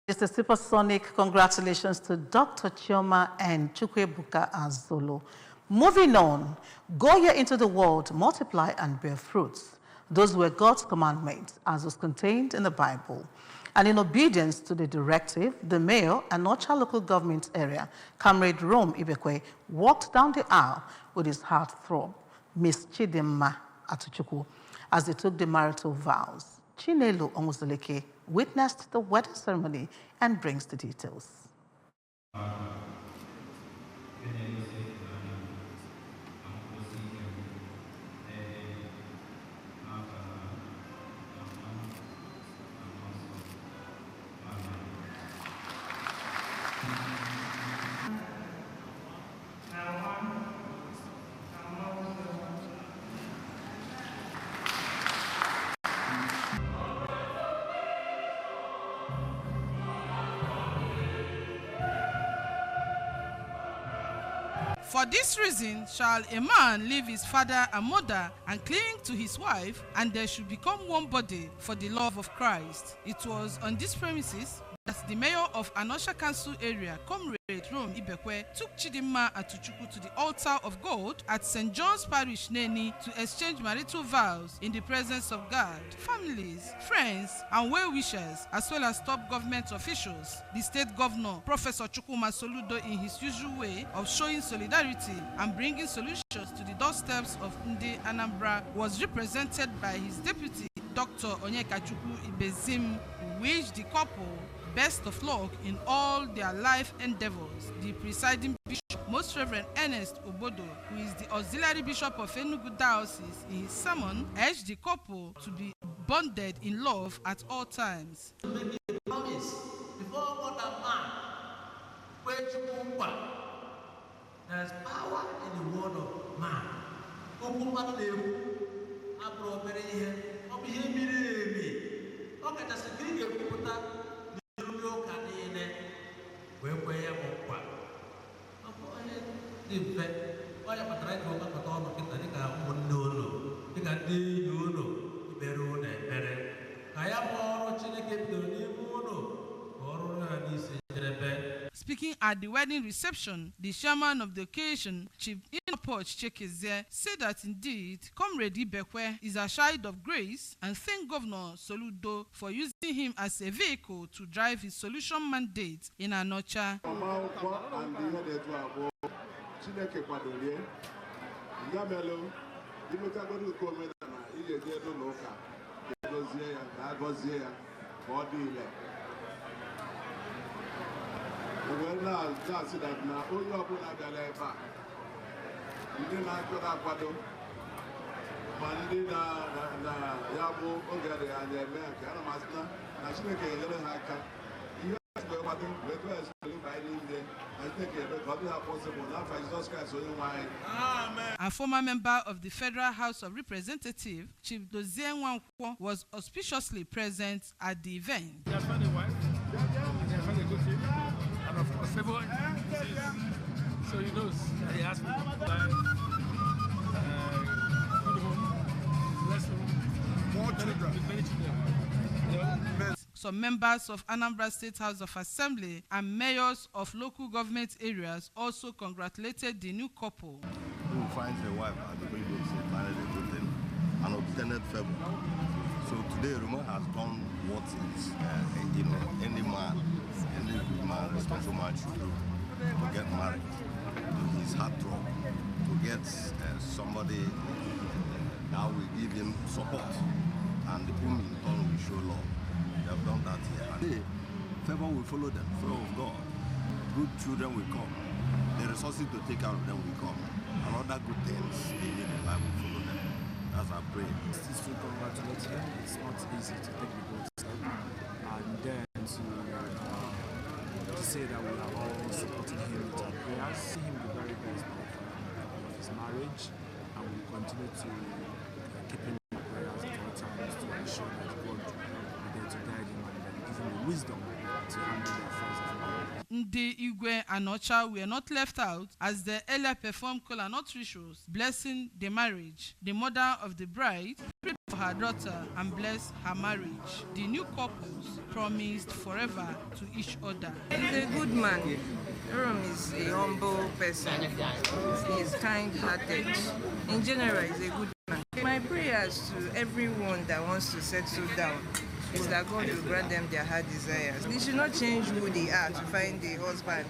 It's a supersonic congratulations to Dr. Chidimma and Atuchukwu Azolo. Moving on, go ye into the world, multiply and bear fruits. Those were God's commandments, as was contained in the Bible. And in obedience to the directive, the mayor and Anaocha local government area, Comrade Rome Ibekwe, walked down the aisle with his heartthrob, Miss Chidimma Atuchukwu, as they took the marital vows. Chinelo Onwuzuleke witnessed the wedding ceremony and brings the details. For this reason shall a man leave his father and mother and cling to his wife, and they should become one body for the love of Christ. It was on these premises that the mayor of Anaocha Council area, Comrade Rome Ibekwe, took Chidimma Atuchukwu to the altar of God at St. John's Parish, Neni, to exchange marital vows in the presence of God, families, friends, and well-wishers, as well as top government officials. The state governor, Professor Chukwuma Soludo, in his usual way of showing solidarity and bringing solutions to the doorsteps of Ndi Anambra, was represented by his deputy, Dr. Onyekachukwu Ibezim, who wished the couple best of luck in all their life endeavors. The presiding bishop, Most Reverend Ernest Obodo, who is the auxiliary bishop of Enugu Diocese, in his sermon urged the couple to be bonded in love at all times. To make a promise before God and man, there is power in the word of man. Speaking at the wedding reception, the chairman of the occasion, Chief Chidimma, said that indeed Comrade Ibekwe is a child of grace and thanked Governor Soludo for using him as a vehicle to drive his solution mandate in Anaocha. A former member of the Federal House of Representatives, Chief Dozie Nwankwo, was auspiciously present at the event. So he knows. He asked me good home, less home, more children, many children. Some members of Anambra State House of Assembly and mayors of local government areas also congratulated the new couple. Who finds a wife at the window is married within an obtained favor. So today, Roma has done what is, any man, any good man, responsible man should do to get married. His heartthrob, to get somebody that will give him support and whom in turn will show love. They have done that here. And favor will follow them, favor of God. Good children will come. The resources to take care of them will come. And other good things they need in life will follow them. That's our prayer. It's to congratulate him. It's not easy to take the good step. And then to say that we are all supporting him with our prayers. See him the very best of his marriage, and we continue to keep him in prayers at all times to ensure that God will be there to guide him and give him the wisdom to handle the affairs of life. Ndi Igwe Anaocha were not left out as they earlier performed kola nut rituals, blessing the marriage. The mother of the bride prayed for her daughter and blessed her marriage. The new couples promised forever to each other. He's a good man. Aaron is a humble person. He is kind-hearted. In general, he's a good man. My prayers to everyone that wants to settle down is that God will grant them their heart desires. They should not change who they are to find a husband.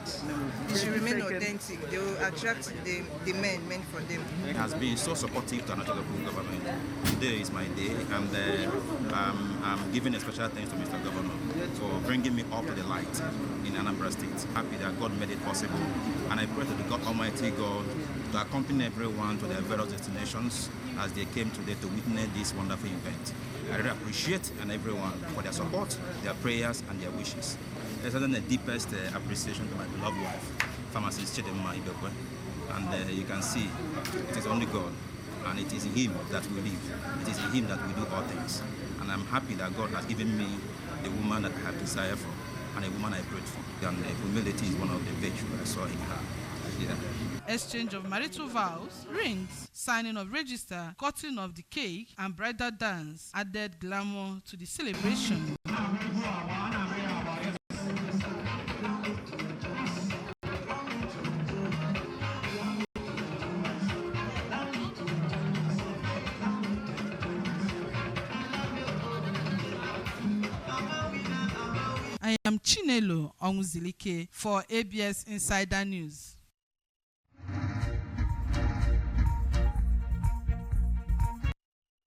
They should remain authentic. They will attract the men meant for them. He has been so supportive to Anaocha government. Today is my day, and I'm giving a special thanks to Mr. Governor for bringing me up to the light in Anambra State. Happy that God made it possible, and I pray to the God, Almighty God, to accompany everyone to their various destinations as they came today to witness this wonderful event. I really appreciate everyone for their support, their prayers, and their wishes. I send the deepest appreciation to my beloved wife, pharmacist Chidimma Ibekwe. And you can see it is only God, and it is in Him that we live. It is in Him that we do all things. And I'm happy that God has given me the woman that I have desired for, and a woman I prayed for. And humility is one of the virtues I saw in her. Yeah. Exchange of marital vows, rings, signing of register, cutting of the cake, and bridal dance added glamour to the celebration. I am Chinelo Onwuzilike for ABS Insider News.